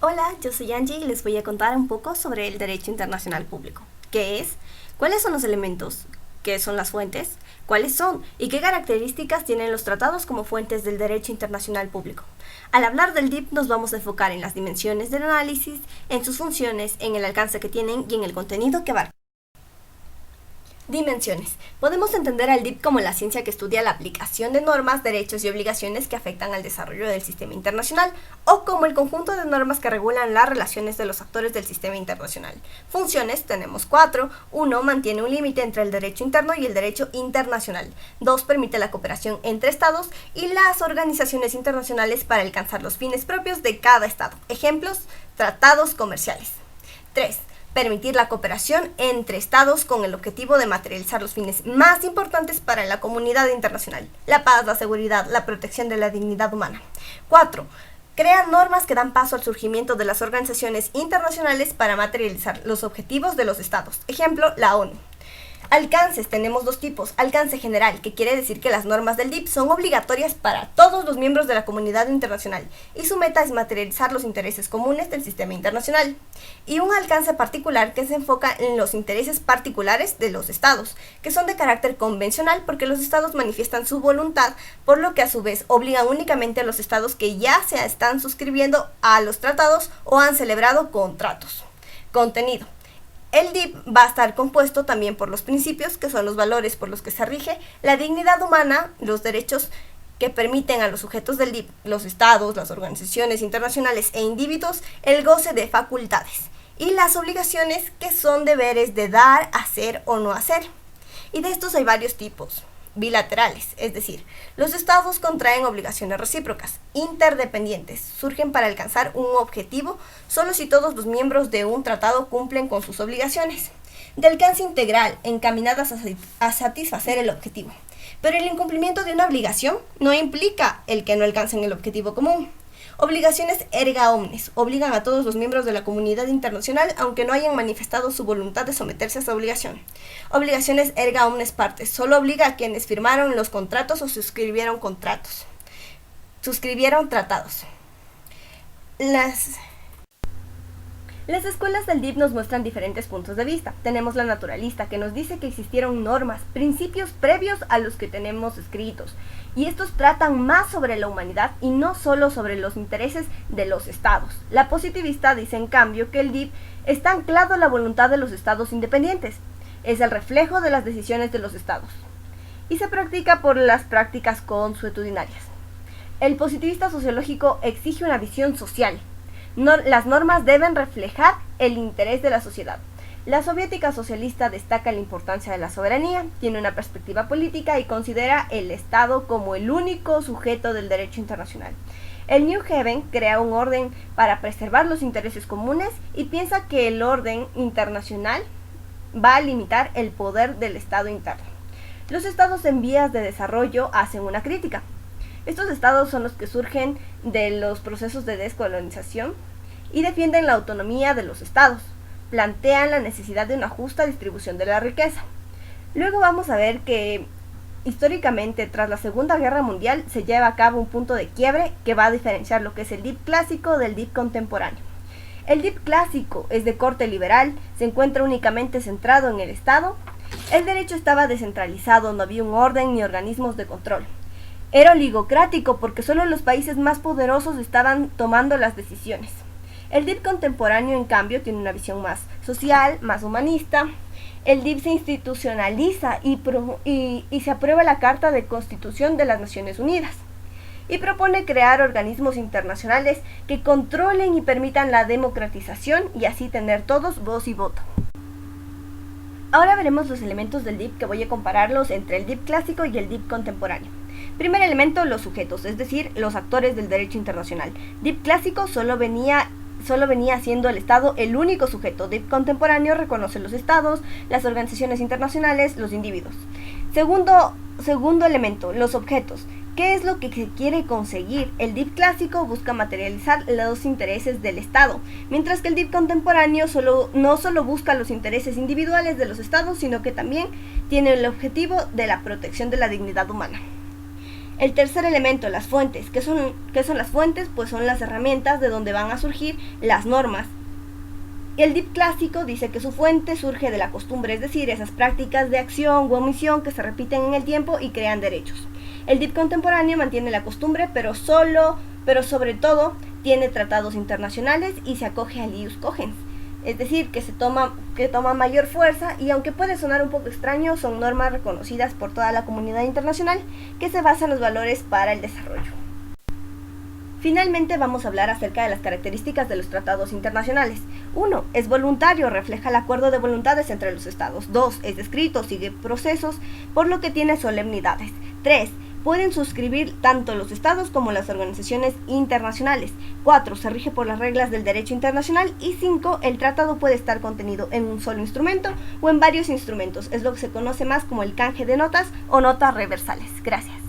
Hola, yo soy Angie y les voy a contar un poco sobre el derecho internacional público. ¿Qué es? ¿Cuáles son los elementos? ¿Qué son las fuentes? ¿Cuáles son? ¿Y qué características tienen los tratados como fuentes del derecho internacional público? Al hablar del DIP nos vamos a enfocar en las dimensiones del análisis, en sus funciones, en el alcance que tienen y en el contenido que abarcan. Dimensiones. Podemos entender al DIP como la ciencia que estudia la aplicación de normas, derechos y obligaciones que afectan al desarrollo del sistema internacional, o como el conjunto de normas que regulan las relaciones de los actores del sistema internacional. Funciones tenemos 4. 1. Mantiene un límite entre el derecho interno y el derecho internacional. 2. Permite la cooperación entre estados y las organizaciones internacionales para alcanzar los fines propios de cada estado. Ejemplos: tratados comerciales. 3. Permitir la cooperación entre estados con el objetivo de materializar los fines más importantes para la comunidad internacional: la paz, la seguridad, la protección de la dignidad humana. 4. Crea normas que dan paso al surgimiento de las organizaciones internacionales para materializar los objetivos de los estados. Ejemplo: la ONU. Alcances, tenemos dos tipos. Alcance general, que quiere decir que las normas del DIP son obligatorias para todos los miembros de la comunidad internacional y su meta es materializar los intereses comunes del sistema internacional. Y un alcance particular, que se enfoca en los intereses particulares de los estados, que son de carácter convencional porque los estados manifiestan su voluntad, por lo que a su vez obligan únicamente a los estados que ya se están suscribiendo a los tratados o han celebrado contratos. Contenido. El DIP va a estar compuesto también por los principios, que son los valores por los que se rige la dignidad humana, los derechos que permiten a los sujetos del DIP, los estados, las organizaciones internacionales e individuos, el goce de facultades, y las obligaciones, que son deberes de dar, hacer o no hacer. Y de estos hay varios tipos. Bilaterales, es decir, los estados contraen obligaciones recíprocas, interdependientes, surgen para alcanzar un objetivo solo si todos los miembros de un tratado cumplen con sus obligaciones. De alcance integral, encaminadas a satisfacer el objetivo. Pero el incumplimiento de una obligación no implica el que no alcancen el objetivo común. Obligaciones erga omnes, obligan a todos los miembros de la comunidad internacional aunque no hayan manifestado su voluntad de someterse a esa obligación. Obligaciones erga omnes partes, solo obliga a quienes firmaron los contratos o suscribieron tratados. Las escuelas del DIP nos muestran diferentes puntos de vista. Tenemos la naturalista, que nos dice que existieron normas, principios previos a los que tenemos escritos, y estos tratan más sobre la humanidad y no solo sobre los intereses de los estados. La positivista dice en cambio que el DIP está anclado a la voluntad de los estados independientes, es el reflejo de las decisiones de los estados, y se practica por las prácticas consuetudinarias. El positivista sociológico exige una visión social. Las normas deben reflejar el interés de la sociedad. La soviética socialista destaca la importancia de la soberanía, tiene una perspectiva política y considera el Estado como el único sujeto del derecho internacional. El New Haven crea un orden para preservar los intereses comunes y piensa que el orden internacional va a limitar el poder del Estado interno. Los estados en vías de desarrollo hacen una crítica. Estos estados son los que surgen de los procesos de descolonización y defienden la autonomía de los estados. Plantean la necesidad de una justa distribución de la riqueza. Luego vamos a ver que históricamente, tras la Segunda Guerra Mundial, se lleva a cabo un punto de quiebre que va a diferenciar lo que es el DIP clásico del DIP contemporáneo. El DIP clásico es de corte liberal, se encuentra únicamente centrado en el Estado. El derecho estaba descentralizado, no había un orden ni organismos de control. Era oligocrático porque solo los países más poderosos estaban tomando las decisiones. El DIP contemporáneo, en cambio, tiene una visión más social, más humanista. El DIP se institucionaliza y se aprueba la Carta de Constitución de las Naciones Unidas y propone crear organismos internacionales que controlen y permitan la democratización y así tener todos voz y voto. Ahora veremos los elementos del DIP, que voy a compararlos entre el DIP clásico y el DIP contemporáneo. Primer elemento, los sujetos, es decir, los actores del derecho internacional. DIP clásico solo venía siendo el Estado el único sujeto. DIP contemporáneo reconoce los estados, las organizaciones internacionales, los individuos. Segundo elemento, los objetos. ¿Qué es lo que se quiere conseguir? El DIP clásico busca materializar los intereses del Estado, mientras que el DIP contemporáneo no solo busca los intereses individuales de los estados, sino que también tiene el objetivo de la protección de la dignidad humana. El tercer elemento, las fuentes. ¿Qué son las fuentes? Pues son las herramientas de donde van a surgir las normas. El DIP clásico dice que su fuente surge de la costumbre, es decir, esas prácticas de acción u omisión que se repiten en el tiempo y crean derechos. El DIP contemporáneo mantiene la costumbre, pero sobre todo tiene tratados internacionales y se acoge al ius cogens, es decir, que toma mayor fuerza, y aunque puede sonar un poco extraño, son normas reconocidas por toda la comunidad internacional que se basan en los valores para el desarrollo. Finalmente vamos a hablar acerca de las características de los tratados internacionales. 1. Es voluntario, refleja el acuerdo de voluntades entre los estados. 2. Es escrito, sigue procesos, por lo que tiene solemnidades. 3. Pueden suscribir tanto los estados como las organizaciones internacionales. 4. Se rige por las reglas del derecho internacional. Y 5. El tratado puede estar contenido en un solo instrumento o en varios instrumentos. Es lo que se conoce más como el canje de notas o notas reversales. Gracias.